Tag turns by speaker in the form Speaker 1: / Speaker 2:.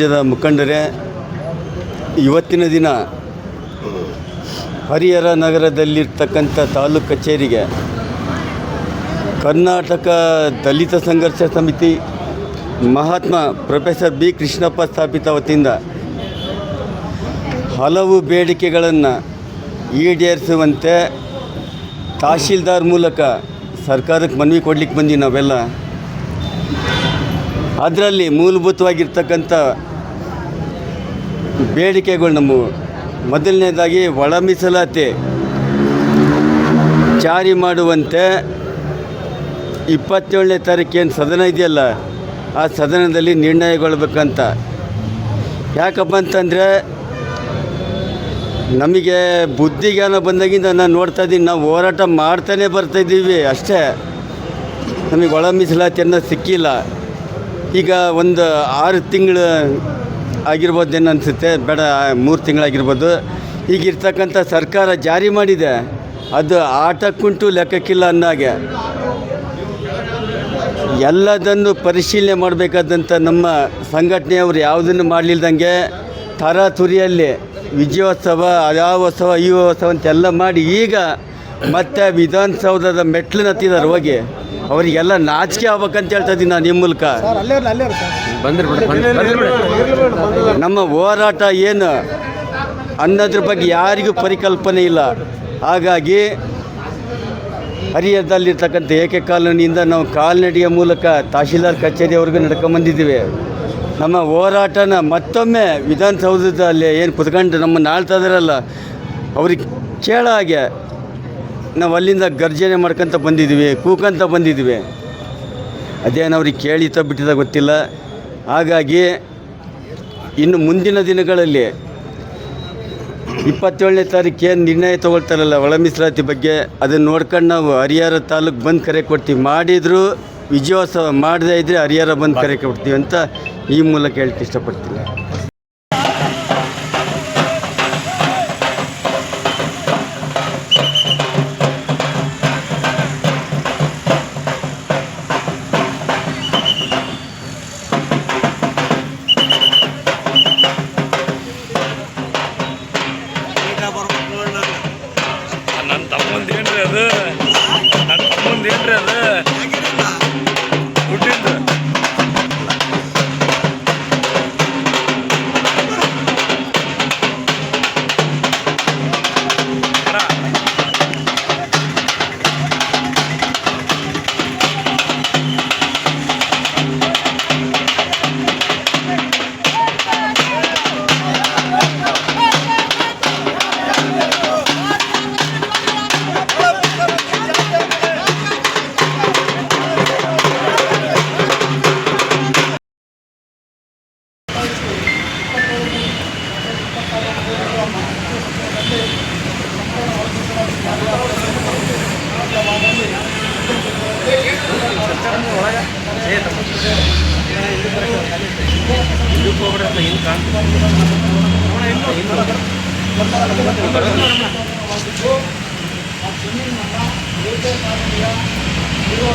Speaker 1: ಸಮಾಜದ ಮುಖಂಡರೇ, ಇವತ್ತಿನ ದಿನ ಹರಿಹರ ನಗರದಲ್ಲಿರ್ತಕ್ಕಂಥ ತಾಲೂಕು ಕಚೇರಿಗೆ ಕರ್ನಾಟಕ ದಲಿತ ಸಂಘರ್ಷ ಸಮಿತಿ ಮಹಾತ್ಮ ಪ್ರೊಫೆಸರ್ ಬಿ ಕೃಷ್ಣಪ್ಪ ಸ್ಥಾಪಿತ ವತಿಯಿಂದ ಹಲವು ಬೇಡಿಕೆಗಳನ್ನು ಈಡೇರಿಸುವಂತೆ ತಹಶೀಲ್ದಾರ್ ಮೂಲಕ ಸರ್ಕಾರಕ್ಕೆ ಮನವಿ ಕೊಡ್ಲಿಕ್ಕೆ ಬಂದು ನಾವೆಲ್ಲ ಅದರಲ್ಲಿ ಮೂಲಭೂತವಾಗಿರ್ತಕ್ಕಂಥ ಬೇಡಿಕೆಗಳು ನಮ್ಮ ಮೊದಲನೇದಾಗಿ ಒಳ ಮೀಸಲಾತಿ ಜಾರಿ ಮಾಡುವಂತೆ 27ನೇ ತಾರೀಕೇನು ಸದನ ಇದೆಯಲ್ಲ ಆ ಸದನದಲ್ಲಿ ನಿರ್ಣಯಗೊಳ್ಬೇಕಂತ. ಯಾಕಪ್ಪ ಅಂತಂದರೆ ನಮಗೆ ಬುದ್ಧಿಜ್ಞಾನ ಬಂದಾಗಿಂದ ನಾನು ನೋಡ್ತಾ ಇದ್ದೀನಿ, ನಾವು ಹೋರಾಟ ಮಾಡ್ತಾನೆ ಬರ್ತಾಯಿದ್ದೀವಿ ಅಷ್ಟೇ. ನಮಗೆ ಒಳ ಮೀಸಲಾತಿ ಅನ್ನೋದು ಸಿಕ್ಕಿಲ್ಲ. ಈಗ ಒಂದು 6 ತಿಂಗಳು ಆಗಿರ್ಬೋದೇನು ಅನಿಸುತ್ತೆ, ಬೇಡ 3 ತಿಂಗಳಾಗಿರ್ಬೋದು. ಈಗಿರ್ತಕ್ಕಂಥ ಸರ್ಕಾರ ಜಾರಿ ಮಾಡಿದೆ, ಅದು ಆಟಕ್ಕುಂಟು ಲೆಕ್ಕಕ್ಕಿಲ್ಲ ಅನ್ನೋಗೆ ಎಲ್ಲದನ್ನು ಪರಿಶೀಲನೆ ಮಾಡಬೇಕಾದಂಥ ನಮ್ಮ ಸಂಘಟನೆಯವರು ಯಾವುದನ್ನು ಮಾಡಲಿಲ್ದಂಗೆ ತರಾತುರಿಯಲ್ಲಿ ವಿಜಯೋತ್ಸವ ಅದಾವೋತ್ಸವ ಈ ಉತ್ಸವ ಅಂತೆಲ್ಲ ಮಾಡಿ ಈಗ ಮತ್ತೆ ವಿಧಾನಸೌಧದ ಮೆಟ್ಲನ್ನ ಹತ್ತಿದ್ದಾರೆ ಹೋಗಿ. ಅವರಿಗೆಲ್ಲ ನಾಚಿಕೆ ಆಗ್ಬೇಕಂತ ಹೇಳ್ತಾ ಇದ್ದೀನಿ ನಾನು ನಿಮ್ಮ ಮೂಲಕ. ನಮ್ಮ ಹೋರಾಟ ಏನು ಅನ್ನೋದ್ರ ಬಗ್ಗೆ ಯಾರಿಗೂ ಪರಿಕಲ್ಪನೆ ಇಲ್ಲ. ಹಾಗಾಗಿ ಹರಿಹರದಲ್ಲಿರ್ತಕ್ಕಂಥ ಏಕೆ ಕಾಲೋನಿಯಿಂದ ನಾವು ಕಾಲ್ನಡಿಗೆ ಮೂಲಕ ತಹಶೀಲ್ದಾರ್ ಕಚೇರಿವರೆಗೂ ನಡ್ಕೊಂಬಂದಿದ್ದೀವಿ. ನಮ್ಮ ಹೋರಾಟನ ಮತ್ತೊಮ್ಮೆ ವಿಧಾನಸೌಧದಲ್ಲಿ ಏನು ಕುತ್ಕೊಂಡು ನಮ್ಮನ್ನು ಆಳ್ತಾ ಇದ್ದಾರಲ್ಲ ಅವ್ರಿಗೆ ಕೇಳೋ ಹಾಗೆ ನಾವು ಅಲ್ಲಿಂದ ಗರ್ಜನೆ ಮಾಡ್ಕೊತ ಬಂದಿದ್ದೀವಿ, ಕೂಕಂತ ಬಂದಿದ್ದೀವಿ. ಅದೇನು ಅವ್ರಿಗೆ ಕೇಳಿತ ಬಿಟ್ಟಿದ ಗೊತ್ತಿಲ್ಲ. ಹಾಗಾಗಿ ಇನ್ನು ಮುಂದಿನ ದಿನಗಳಲ್ಲಿ 27ನೇ ತಾರೀಕು ಏನು ನಿರ್ಣಯ ತೊಗೊಳ್ತಾರಲ್ಲ ಒಳ ಮೀಸಲಾತಿ ಬಗ್ಗೆ, ಅದನ್ನು ನೋಡ್ಕೊಂಡು ನಾವು ಹರಿಹರ ತಾಲೂಕು ಬಂದ್ ಕರೆ ಕೊಡ್ತೀವಿ. ಮಾಡಿದರೂ ವಿಜಯೋತ್ಸವ ಮಾಡದೇ ಇದ್ದರೆ ಹರಿಹರ ಬಂದ್ ಕರೆ ಕೊಡ್ತೀವಿ ಅಂತ ಈ ಮೂಲಕ ಹೇಳಕ್ಕೆ ಇಷ್ಟಪಡ್ತೀನಿ.
Speaker 2: ನನ್ನ ತಮ್ಮಂದೇನ್ರಿ ಅದು, ನನ್ನ ತಮ್ಮಂದೇನ್ರಿ ಅದು ದುಡ್ಡಿಂದು.
Speaker 3: ಇದು